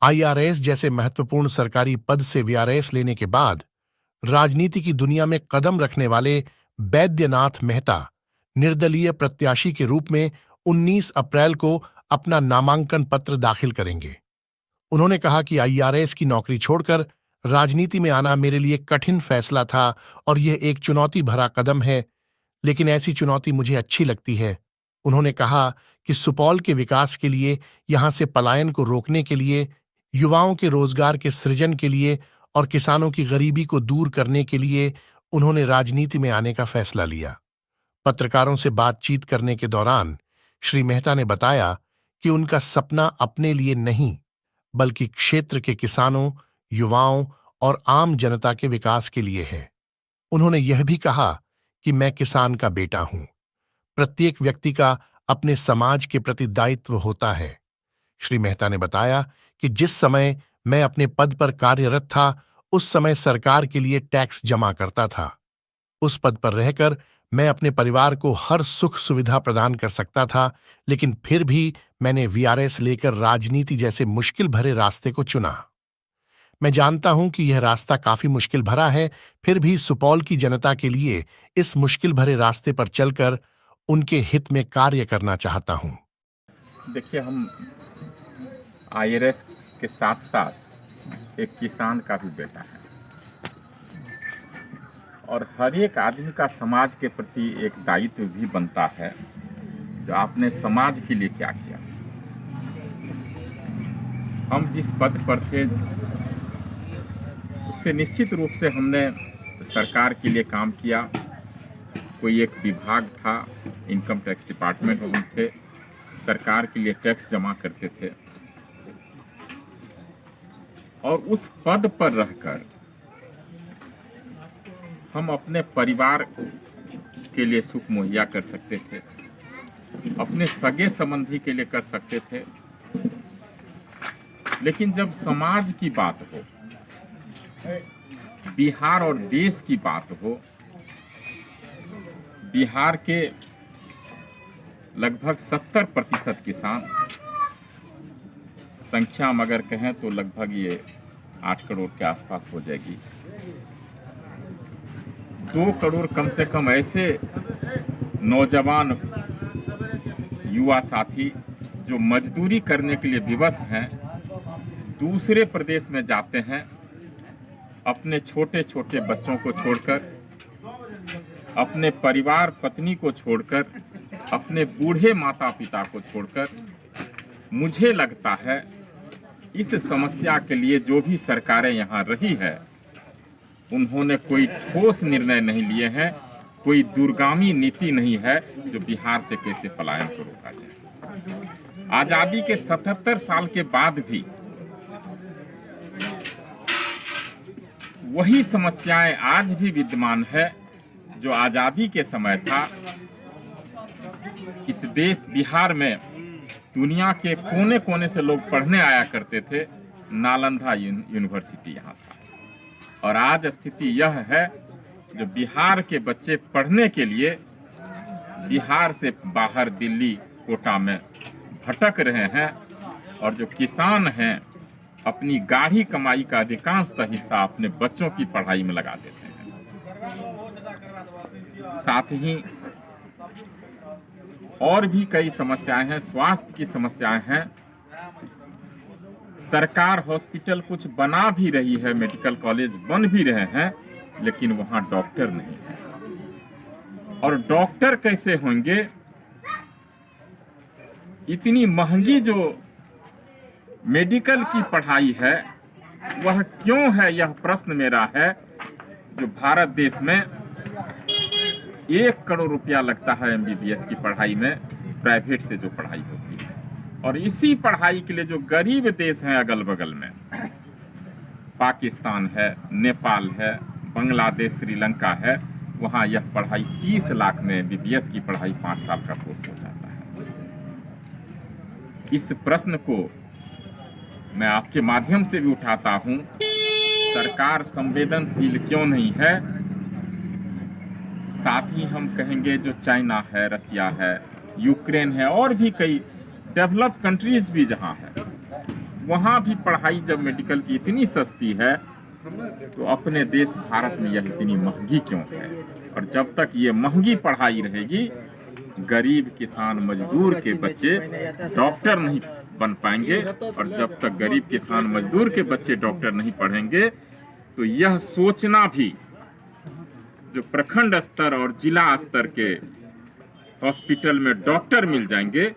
IRS जैसे महत्वपूर्ण सरकारी पद से वीआरएस लेने के बाद राजनीति की दुनिया में कदम रखने वाले बैद्यनाथ मेहता निर्दलीय प्रत्याशी के रूप में 19 अप्रैल को अपना नामांकन पत्र दाखिल करेंगे। उन्होंने कहा कि आईआरएस की नौकरी छोड़कर राजनीति में आना मेरे लिए कठिन फैसला था और यह एक चुनौती भरा कदम है, लेकिन ऐसी चुनौती मुझे अच्छी लगती है। उन्होंने कहा कि सुपौल के विकास के लिए, यहां से पलायन को रोकने के लिए, युवाओं के रोजगार के सृजन के लिए और किसानों की गरीबी को दूर करने के लिए उन्होंने राजनीति में आने का फैसला लिया। पत्रकारों से बातचीत करने के दौरान श्री मेहता ने बताया कि उनका सपना अपने लिए नहीं, बल्कि क्षेत्र के किसानों, युवाओं और आम जनता के विकास के लिए है। उन्होंने यह भी कहा कि मैं किसान का बेटा हूं। प्रत्येक व्यक्ति का अपने समाज के प्रति दायित्व होता है। श्री मेहता ने बताया कि जिस समय मैं अपने पद पर कार्यरत था, उस समय सरकार के लिए टैक्स जमा करता था। उस पद पर रहकर मैं अपने परिवार को हर सुख सुविधा प्रदान कर सकता था, लेकिन फिर भी मैंने वीआरएस लेकर राजनीति जैसे मुश्किल भरे रास्ते को चुना। मैं जानता हूं कि यह रास्ता काफी मुश्किल भरा है, फिर भी सुपौल की जनता के लिए इस मुश्किल भरे रास्ते पर चलकर उनके हित में कार्य करना चाहता हूं। देखिए, हम आईआरएस के साथ साथ एक किसान का भी बेटा है और हर एक आदमी का समाज के प्रति एक दायित्व भी बनता है। जो आपने समाज के लिए क्या किया। हम जिस पद पर थे उससे निश्चित रूप से हमने सरकार के लिए काम किया। कोई एक विभाग था, इनकम टैक्स डिपार्टमेंट में हम थे, सरकार के लिए टैक्स जमा करते थे और उस पद पर रहकर हम अपने परिवार के लिए सुख मुहैया कर सकते थे, अपने सगे संबंधी के लिए कर सकते थे। लेकिन जब समाज की बात हो, बिहार और देश की बात हो, बिहार के लगभग 70% किसान, संख्या हम अगर कहें तो लगभग ये 8 करोड़ के आसपास हो जाएगी। 2 करोड़ कम से कम ऐसे नौजवान युवा साथी जो मजदूरी करने के लिए विवश हैं, दूसरे प्रदेश में जाते हैं, अपने छोटे छोटे बच्चों को छोड़कर, अपने परिवार पत्नी को छोड़कर, अपने बूढ़े माता पिता को छोड़कर। मुझे लगता है इस समस्या के लिए जो भी सरकारें यहाँ रही है, उन्होंने कोई ठोस निर्णय नहीं लिए हैं, कोई दूरगामी नीति नहीं है जो बिहार से कैसे पलायन को रोका जाए। आजादी के 77 साल के बाद भी वही समस्याएं आज भी विद्यमान है जो आजादी के समय था। इस देश बिहार में दुनिया के कोने कोने से लोग पढ़ने आया करते थे। नालंदा यूनिवर्सिटी यहाँ था और आज स्थिति यह है जो बिहार के बच्चे पढ़ने के लिए बिहार से बाहर दिल्ली, कोटा में भटक रहे हैं और जो किसान हैं अपनी गाढ़ी कमाई का अधिकांशतः हिस्सा अपने बच्चों की पढ़ाई में लगा देते हैं। साथ ही और भी कई समस्याएं हैं, स्वास्थ्य की समस्याएं हैं। सरकार हॉस्पिटल कुछ बना भी रही है, मेडिकल कॉलेज बन भी रहे हैं, लेकिन वहां डॉक्टर नहीं है। और डॉक्टर कैसे होंगे? इतनी महंगी जो मेडिकल की पढ़ाई है वह क्यों है, यह प्रश्न मेरा है। जो भारत देश में 1 करोड़ रुपया लगता है एमबीबीएस की पढ़ाई में, प्राइवेट से जो पढ़ाई होती है, और इसी पढ़ाई के लिए जो गरीब देश हैं अगल बगल में, पाकिस्तान है, नेपाल है, बांग्लादेश, श्रीलंका है, वहाँ यह पढ़ाई 30 लाख में एमबीबीएस की पढ़ाई 5 साल का कोर्स हो जाता है। इस प्रश्न को मैं आपके माध्यम से भी उठाता हूँ, सरकार संवेदनशील क्यों नहीं है? साथ ही हम कहेंगे जो चाइना है, रसिया है, यूक्रेन है और भी कई डेवलप्ड कंट्रीज भी जहाँ है, वहाँ भी पढ़ाई जब मेडिकल की इतनी सस्ती है तो अपने देश भारत में यह इतनी महंगी क्यों है? और जब तक ये महंगी पढ़ाई रहेगी, गरीब किसान मजदूर के बच्चे डॉक्टर नहीं बन पाएंगे। और जब तक गरीब किसान मजदूर के बच्चे डॉक्टर नहीं पढ़ेंगे तो यह सोचना भी जो प्रखंड स्तर और जिला स्तर के हॉस्पिटल में डॉक्टर मिल जाएंगे,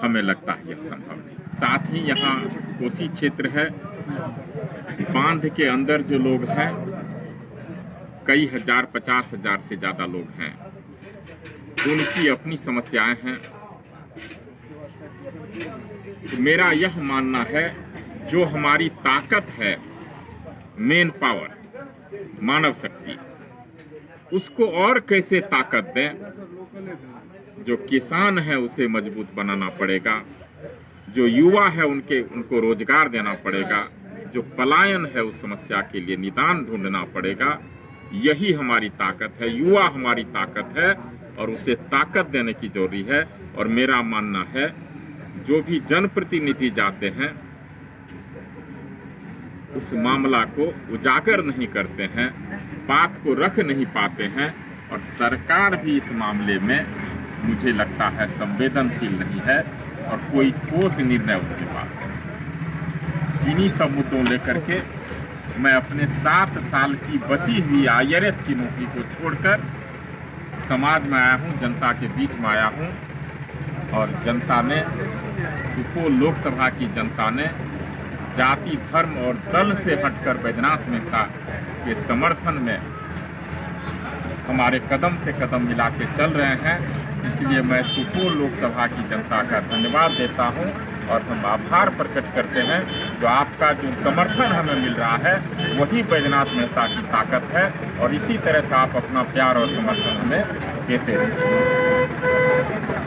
हमें लगता है यह संभव नहीं। साथ ही यहाँ कोसी क्षेत्र है, बांध के अंदर जो लोग हैं कई हजार, 50,000 से ज्यादा लोग हैं, उनकी अपनी समस्याएं हैं। तो मेरा यह मानना है जो हमारी ताकत है, मेन पावर, मानव शक्ति, उसको और कैसे ताकत दें। जो किसान है उसे मजबूत बनाना पड़ेगा, जो युवा है उनको रोजगार देना पड़ेगा, जो पलायन है उस समस्या के लिए निदान ढूंढना पड़ेगा। यही हमारी ताकत है, युवा हमारी ताकत है और उसे ताकत देने की जरूरी है। और मेरा मानना है जो भी जनप्रतिनिधि जाते हैं उस मामला को उजागर नहीं करते हैं, बात को रख नहीं पाते हैं, और सरकार भी इस मामले में मुझे लगता है संवेदनशील नहीं है और कोई ठोस निर्णय उसके पास नहीं। इन्हीं सब मुद्दों लेकर के मैं अपने 7 साल की बची हुई IRS की नौकरी को छोड़कर समाज में आया हूँ, जनता के बीच में आया हूँ। और जनता ने, सुपौल लोकसभा की जनता ने जाति, धर्म और दल से हटकर बैद्यनाथ मेहता के समर्थन में हमारे कदम से कदम मिला के चल रहे हैं। इसलिए मैं सुपौल लोकसभा की जनता का धन्यवाद देता हूं और हम आभार प्रकट करते हैं। जो आपका जो समर्थन हमें मिल रहा है वही बैद्यनाथ मेहता की ताकत है, और इसी तरह से आप अपना प्यार और समर्थन हमें देते रहें।